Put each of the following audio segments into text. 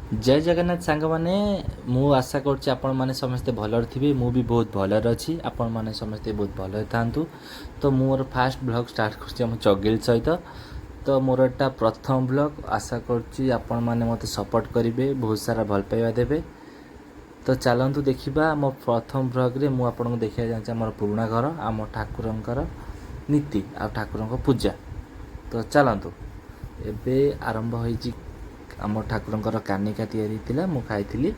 जय जगन्नाथ सांग मैंने मु आशा करुच्ची आपण मैंने समस्ते भलर थे मु भी बहुत भलर अच्छी आपण मैंने समस्ते बहुत भलर था। तो मोर फास्ट ब्लॉग स्टार्ट कर चगिल सहित। तो मोर एटा प्रथम ब्लॉग आशा करुच्ची आपण मैंने मत सपोर्ट करेंगे बहुत सारा भल पाइबा देवे। तो चलतु देखा मो प्रथम ब्लॉग रे मुझे आपको देखा चाहूँगी आम पुराणा घर आम ठाकुरंकर नीति आ ठाकुर पूजा। तो चलतु एबे आरंभ होइछि आम ठाकुरंकर कानिका तैयारी थिला मु खाइथिली।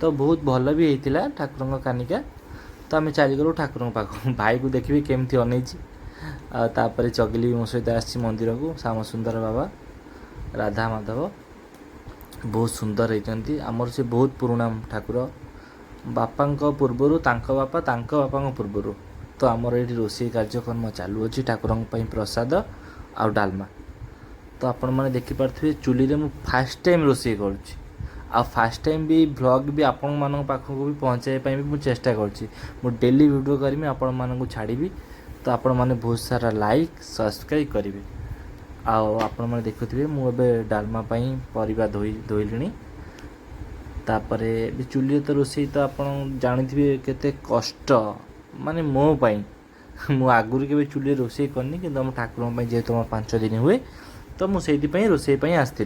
तो बहुत भल भी होइथिला ठाकुरंकर कानिका। तो आम चलीगलु ठाकुर पाख भाई को देखिए केमती अनैछि। तापर चगिली मो सहित आसी मंदिर को श्याम सुंदर बाबा राधा माधव बहुत सुंदर होती। आमर से बहुत पुराणा ठाकुर बापा पूर्वर बापा बापा पूर्वर। तो आमर ये रोषे कार्यक्रम चालू अच्छी ठाकुर प्रसाद आ डालमा। तो आपण मैंने देखिपे चुली रे मु फास्ट टाइम रोषे करुच्ची आ फास्ट टाइम भी व्लॉग भी आपण मान पाखक भी पहुँचाई भी चेष्टा करुच्ची। मु डेली वीडियो करमी आपण मानक छाड़ी। तो आपण मैंने बहुत सारा लाइक सब्सक्राइब करेंगे। आपण मैंने देखुए मुझे डालमा परिबा धोइली। तापर भी चुली तो रोषे तो आप जानी केते कष्ट माने मो पाई मु आगुरी के चुली रोषे करनी कि ठाकुर जेहेतु 5 दिन हुए तो मुझे रोषे आसती।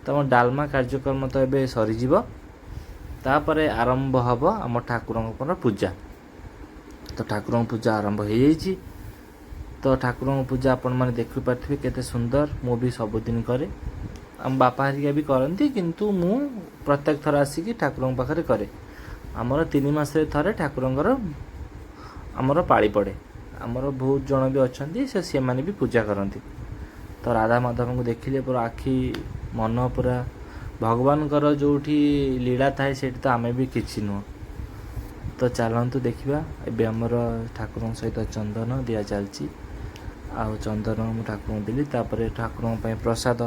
तो डालमा कार्यक्रम तो ये सरीज तापर आरंभ हम आम ठाकुर पूजा। तो ठाकुर पूजा आरंभ हो जाइए। तो ठाकुर पूजा आपण मैंने देखिपे केते सुंदर मु भी सबुदिन करे आम बापा हरिका भी करती किंतु मु प्रत्येक थर आसिकी ठाकुर पाखे करे। आमर 3 मास थे ठाकुरंकर आमर पाली पड़े। आमर बहुत जन भी अच्छा से माने भी पूजा करती। तो राधा माधव को देखिले पूरा आखि मन पूरा भगवान जो लीला थाए से तो आमे भी किसी नुह। तो चलतु देखा एबे आमर ठाकुर सहित चंदन दिया चलती आउ चंदन मु ठाकुर देली। तापर ठाकुर प्रसाद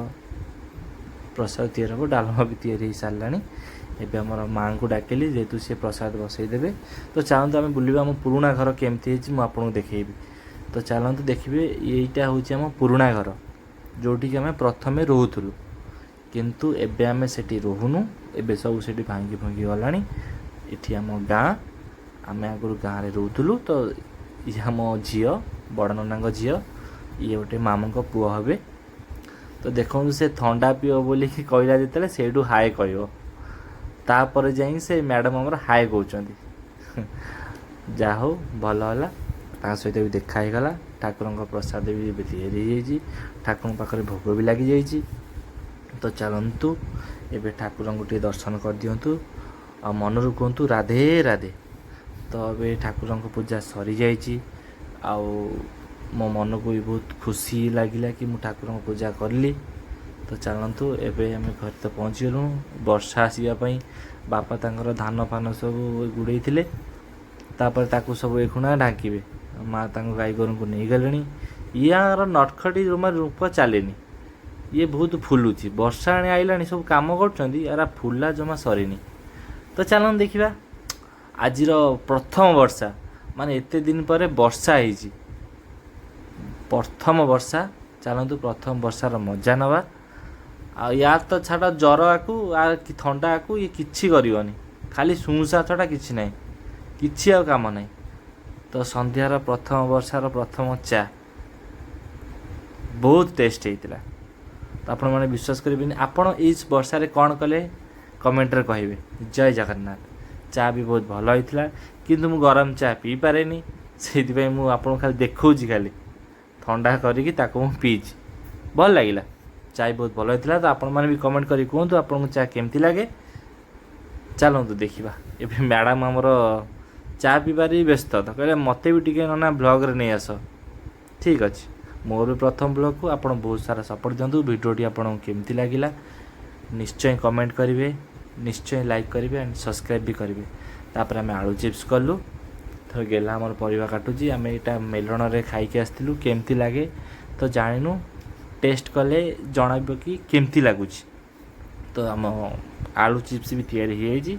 प्रसाद तैयार हम डालमा भी तैयारी हो सारा। एबे आमर माँ को डाकिली जेहेतु सी प्रसाद बसईदेवे। तो चलतु आम बुलवा आम पुराणा घर केमती मुझे देखेबी। तो चलतु देखिए यहीटा हूँ आम पुराणा घर जोटि आम प्रथम रोलु किंतु एबे आम से रोहनु एबे सब से भांगी भंगी गला। ये आम गाँ आम आगुरी गाँव में रोलु। तो ये आम झी बड़ नना झी ये गोटे मामू को पुओ हे। तो देखो से थंडा पीओ बोली कहला जिते से हाय कह तापर जाई से मैडम आमर हाय कहते जा हो भल है सहित भी देखाई गला। ठाकुर प्रसाद भी तैयारी ठाकुर पाखे भोग भी लगी जाइए। तो चलतु एबे ठाकुर को दर्शन कर दिंतु आ मनरू कहतु राधे राधे। तो अबे ठाकुर पूजा सरी जाइए मो मन को भी बहुत खुशी लगिला कि मु ठाकुर पूजा करली। तो चलतु एबे आम घर तो पहुँची गलु वर्षा आसवाई बापा तांकर धान फान सब गुड़े थे। तापर ताकू सब एखुणा ढांके माँ गाई गोरू को नहीं गले। यार नटखटी जमा रूप चले ये बहुत फुलुची वर्षा आईला सब कम कर फुला जमा सरीनी। तो चलन देखा आज प्रथम वर्षा माने एते दिन पर वर्षा होइछि प्रथम वर्षा। चलतु प्रथम वर्षार मजा नवा या तो छाड़ा जर आकू कि थंडा आकू ये किछि करिवनी खाली सुसा छड़ा किछि नाही किछि आ काम नाही। तो संध्यार प्रथम वर्षार प्रथम चा बहुत टेस्ट होता। तो आपण मैंने विश्वास करेंगे आपण इस वर्षा रे कौन कले कमेंट रे कहिबे। जय जगन्नाथ। चा भी बहुत भल होता किंतु मु गरम चा पी पारे से मुझे आपको खाली देखौछि खाली ठंडा करिकी ताको पीछि भल लगिला। चाय बहुत भल होता। तो आपण मैंने भी कमेंट करी कहतु आपको चा केमती लगे। चलतु देखा एबे मैडम आमर चा पीबार व्यस्त तो कहले मते भी टिके ना ब्लॉग रे नहीं आस। ठीक अच्छे मोर भी प्रथम ब्लॉग को आप बहुत सारा सपोर्ट दिंतु। वीडियोटी आपको केमती लगिला निश्चय कमेंट करेंगे निश्चय लाइक करेंगे एंड सब्सक्राइब भी करेंगे। तापर आम आलू चिप्स कलु। तो गेला आमर परिवा काटुची आम यहाँ मेलण रे खाई आसलु केमती लगे तो जानिनु टेस्ट कले जन कि केमती लगुच। तो आम आलू चिप्स भी तैयारी हो।